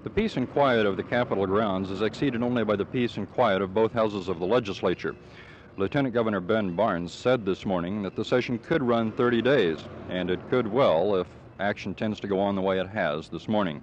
The peace and quiet of the Capitol grounds is exceeded only by the peace and quiet of both houses of the legislature. Lieutenant Governor Ben Barnes said this morning that the session could run 30 days, and it could well if action tends to go on the way it has this morning.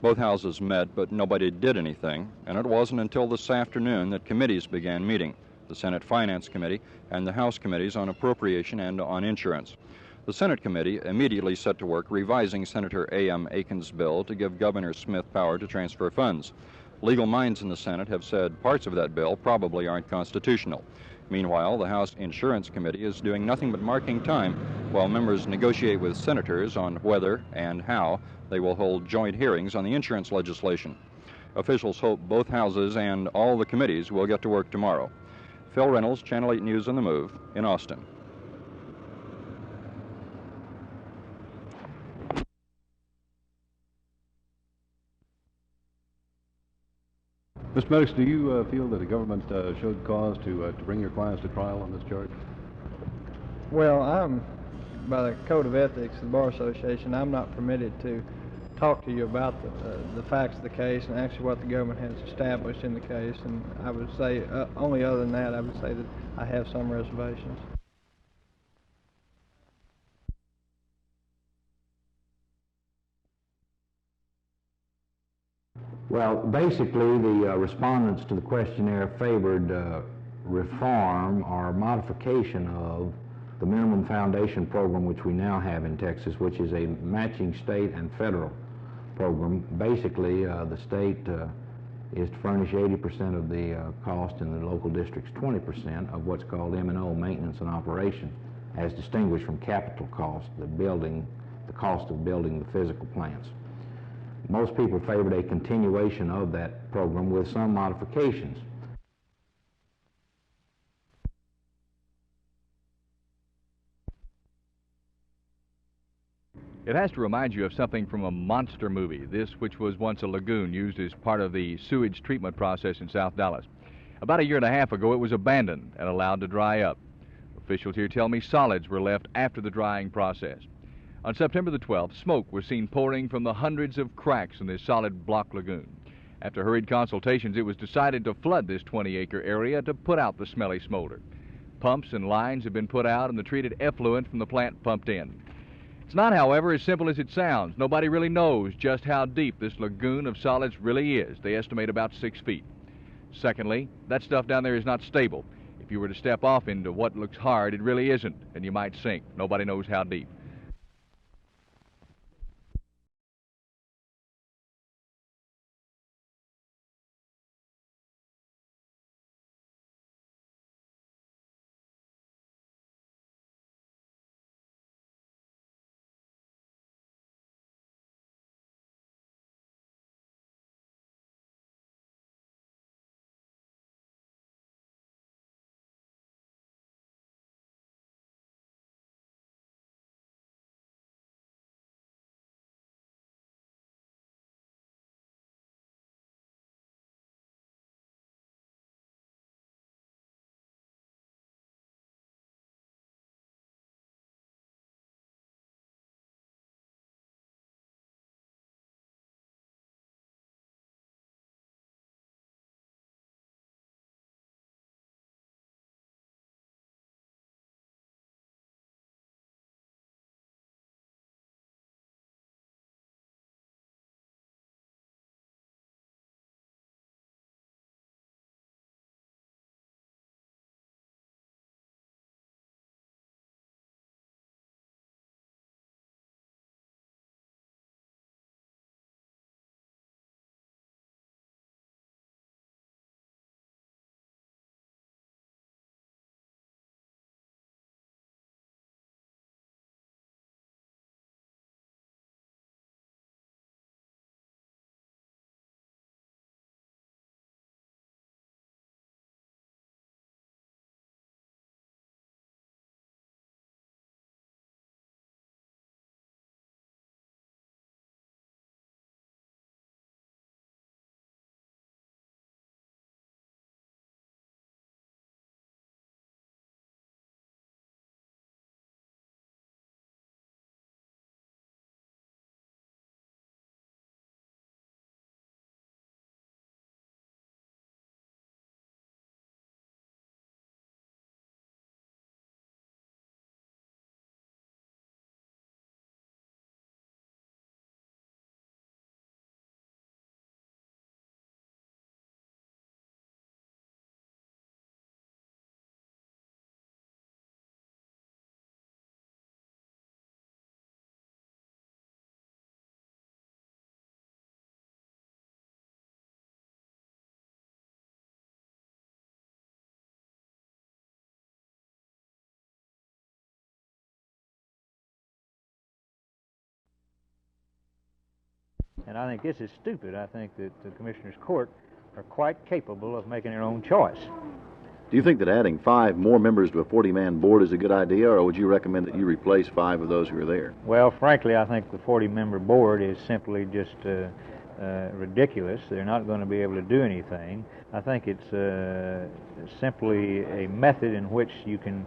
Both houses met, but nobody did anything, and it wasn't until this afternoon that committees began meeting, the Senate Finance Committee and the House Committees on Appropriation and on Insurance. The Senate committee immediately set to work revising Senator A.M. Aiken's bill to give Governor Smith power to transfer funds. Legal minds in the Senate have said parts of that bill probably aren't constitutional. Meanwhile, the House Insurance Committee is doing nothing but marking time while members negotiate with senators on whether and how they will hold joint hearings on the insurance legislation. Officials hope both houses and all the committees will get to work tomorrow. Phil Reynolds, Channel 8 News on the Move, in Austin. Mr. Maddox, do you feel that the government showed cause to bring your clients to trial on this charge? Well, by the Code of Ethics of the Bar Association, I'm not permitted to talk to you about the facts of the case and actually what the government has established in the case. And I would say, only other than that, I would say that I have some reservations. Well, basically, the respondents to the questionnaire favored reform or modification of the minimum foundation program which we now have in Texas, which is a matching state and federal program. Basically, the state is to furnish 80% of the cost and the local districts 20% of what's called M&O, maintenance and operation, as distinguished from capital cost, the cost of building the physical plants. Most people favored a continuation of that program with some modifications. It has to remind you of something from a monster movie, this which was once a lagoon used as part of the sewage treatment process in South Dallas. About a year and a half ago, it was abandoned and allowed to dry up. Officials here tell me solids were left after the drying process. On September the 12th, smoke was seen pouring from the hundreds of cracks in this solid block lagoon. After hurried consultations, it was decided to flood this 20-acre area to put out the smelly smolder. Pumps and lines have been put out and the treated effluent from the plant pumped in. It's not, however, as simple as it sounds. Nobody really knows just how deep this lagoon of solids really is. They estimate about 6 feet. Secondly, that stuff down there is not stable. If you were to step off into what looks hard, it really isn't, and you might sink. Nobody knows how deep. And I think this is stupid. I think that the Commissioners Court are quite capable of making their own choice. Do you think that adding 5 more members to a 40-man board is a good idea, or would you recommend that you replace 5 of those who are there? Well, frankly, I think the 40-member board is simply just ridiculous. They're not going to be able to do anything. I think it's simply a method in which you can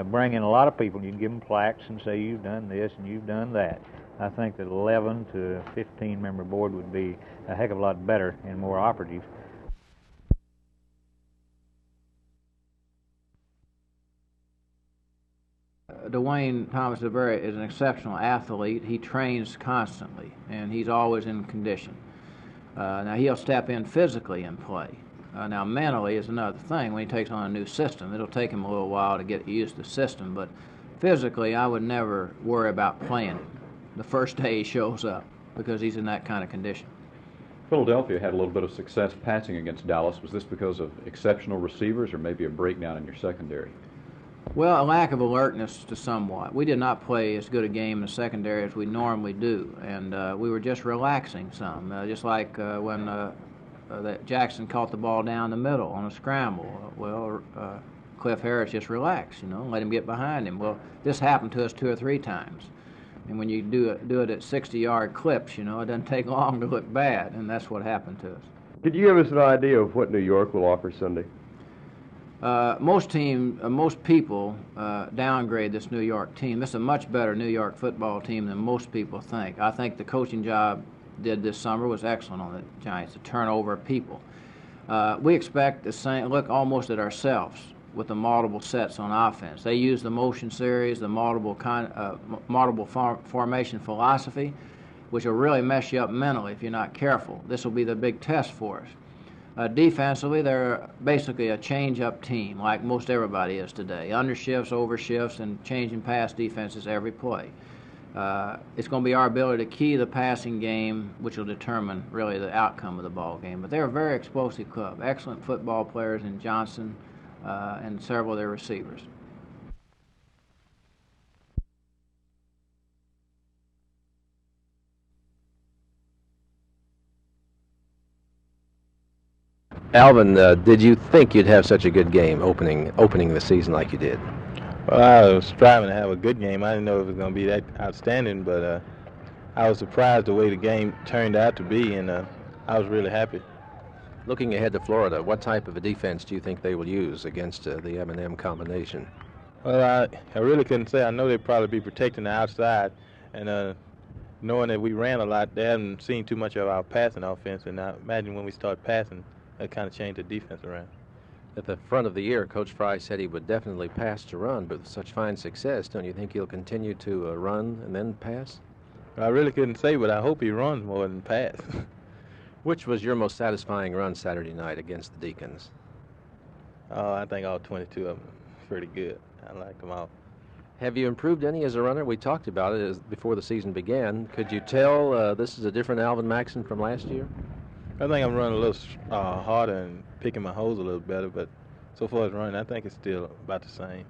bring in a lot of people. You can give them plaques and say you've done this and you've done that. I think that 11 to 15-member board would be a heck of a lot better and more operative. Duane Thomas is an exceptional athlete. He trains constantly, and he's always in condition. Now, he'll step in physically and play. Now, mentally is another thing. When he takes on a new system, it'll take him a little while to get used to the system, but physically, I would never worry about playing him the first day he shows up, because he's in that kind of condition. Philadelphia had a little bit of success passing against Dallas. Was this because of exceptional receivers or maybe a breakdown in your secondary? Well, a lack of alertness to somewhat. We did not play as good a game in the secondary as we normally do, and we were just relaxing some, just like when Jackson caught the ball down the middle on a scramble. Well, Cliff Harris just relaxed, let him get behind him. Well, this happened to us 2 or 3 times. And when you do it at 60-yard clips, it doesn't take long to look bad, and that's what happened to us. Could you give us an idea of what New York will offer Sunday? Most people downgrade this New York team. This is a much better New York football team than most people think. I think the coaching job did this summer was excellent on the Giants, to turn over people. We expect the same look almost at ourselves with the multiple sets on offense. They use the motion series, the multiple formation philosophy, which will really mess you up mentally if you're not careful. This will be the big test for us. Defensively, they're basically a change-up team, like most everybody is today. Undershifts, overshifts, and changing pass defenses every play. It's going to be our ability to key the passing game, which will determine really the outcome of the ball game. But they're a very explosive club. Excellent football players in Johnson and several of their receivers. Alvin, did you think you'd have such a good game opening the season like you did? Well, I was striving to have a good game. I didn't know it was going to be that outstanding, but I was surprised the way the game turned out to be, and I was really happy. Looking ahead to Florida, what type of a defense do you think they will use against the M&M combination? Well, I really couldn't say. I know they'd probably be protecting the outside, and knowing that we ran a lot, they haven't seen too much of our passing offense, and I imagine when we start passing, that kind of changed the defense around. At the front of the year, Coach Fry said he would definitely pass to run, but with such fine success, don't you think he'll continue to run and then pass? I really couldn't say, but I hope he runs more than pass. Which was your most satisfying run Saturday night against the Deacons? Oh, I think all 22 of them pretty good. I liked them all. Have you improved any as a runner? We talked about it before the season began. Could you tell this is a different Alvin Maxson from last year? I think I'm running a little harder and picking my holes a little better, but so far as running, I think it's still about the same.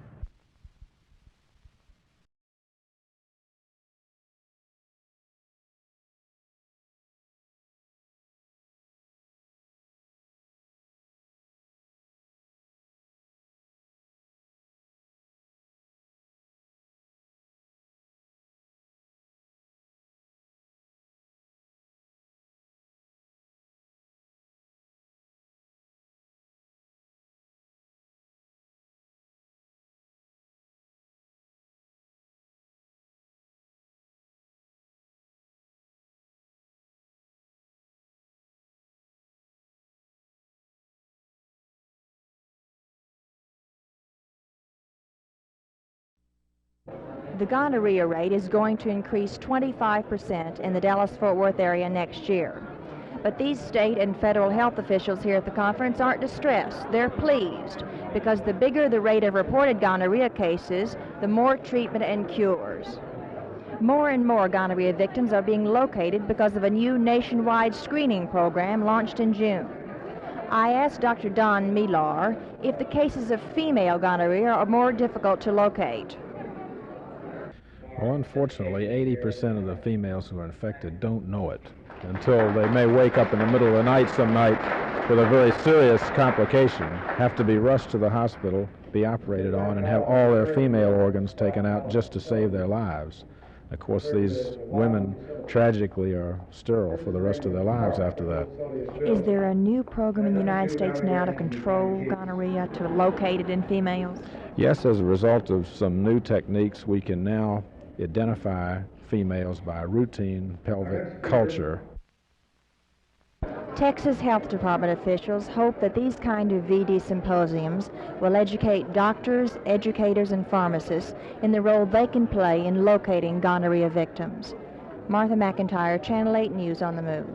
The gonorrhea rate is going to increase 25% in the Dallas-Fort Worth area next year. But these state and federal health officials here at the conference aren't distressed. They're pleased, because the bigger the rate of reported gonorrhea cases, the more treatment and cures. More and more gonorrhea victims are being located because of a new nationwide screening program launched in June. I asked Dr. Don Millar if the cases of female gonorrhea are more difficult to locate. Well, unfortunately, 80% of the females who are infected don't know it. until they may wake up in the middle of the night some night with a very serious complication, have to be rushed to the hospital, be operated on, and have all their female organs taken out just to save their lives. Of course, these women tragically are sterile for the rest of their lives after that. Is there a new program in the United States now to control gonorrhea, to locate it in females? Yes, as a result of some new techniques, we can now identify females by routine pelvic culture. Texas Health Department officials hope that these kind of VD symposiums will educate doctors, educators, and pharmacists in the role they can play in locating gonorrhea victims. Martha McIntyre, Channel 8 News on the Move.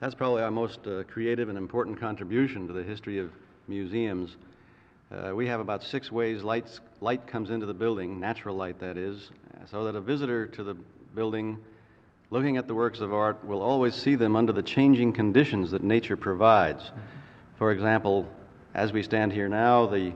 That's probably our most creative and important contribution to the history of museums. We have about 6 ways light comes into the building, natural light that is, so that a visitor to the building looking at the works of art will always see them under the changing conditions that nature provides. For example, as we stand here now, the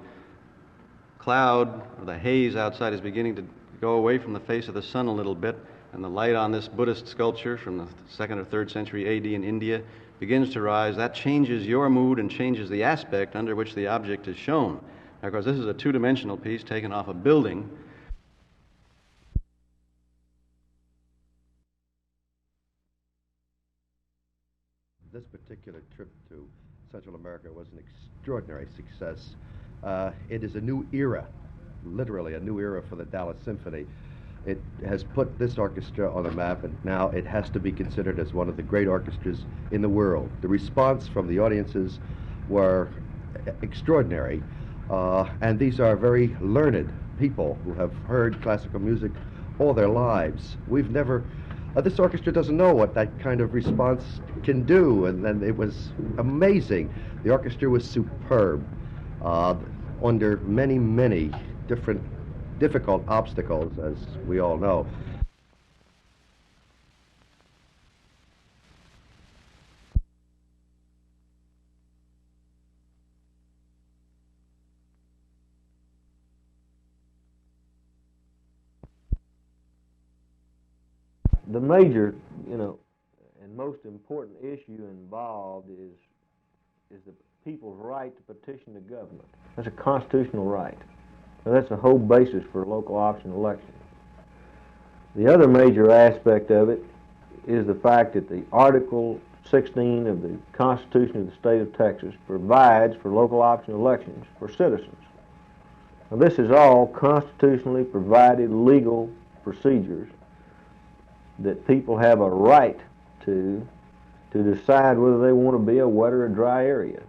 cloud, or the haze outside is beginning to go away from the face of the sun a little bit, and the light on this Buddhist sculpture from the 2nd or 3rd century AD in India begins to rise. That changes your mood and changes the aspect under which the object is shown. Now, of course, this is a two-dimensional piece taken off a building. This particular trip to Central America was an extraordinary success. It is a new era, literally a new era for the Dallas Symphony. It has put this orchestra on the map, and now it has to be considered as one of the great orchestras in the world. The response from the audiences were extraordinary, and these are very learned people who have heard classical music all their lives. We've never, this orchestra doesn't know what that kind of response can do, and then it was amazing. The orchestra was superb under many, many difficult obstacles, as we all know. The major, and most important issue involved is the people's right to petition the government. That's a constitutional right. So that's the whole basis for local option elections. The other major aspect of it is the fact that the Article 16 of the Constitution of the State of Texas provides for local option elections for citizens. Now, this is all constitutionally provided legal procedures that people have a right to decide whether they want to be a wet or a dry area.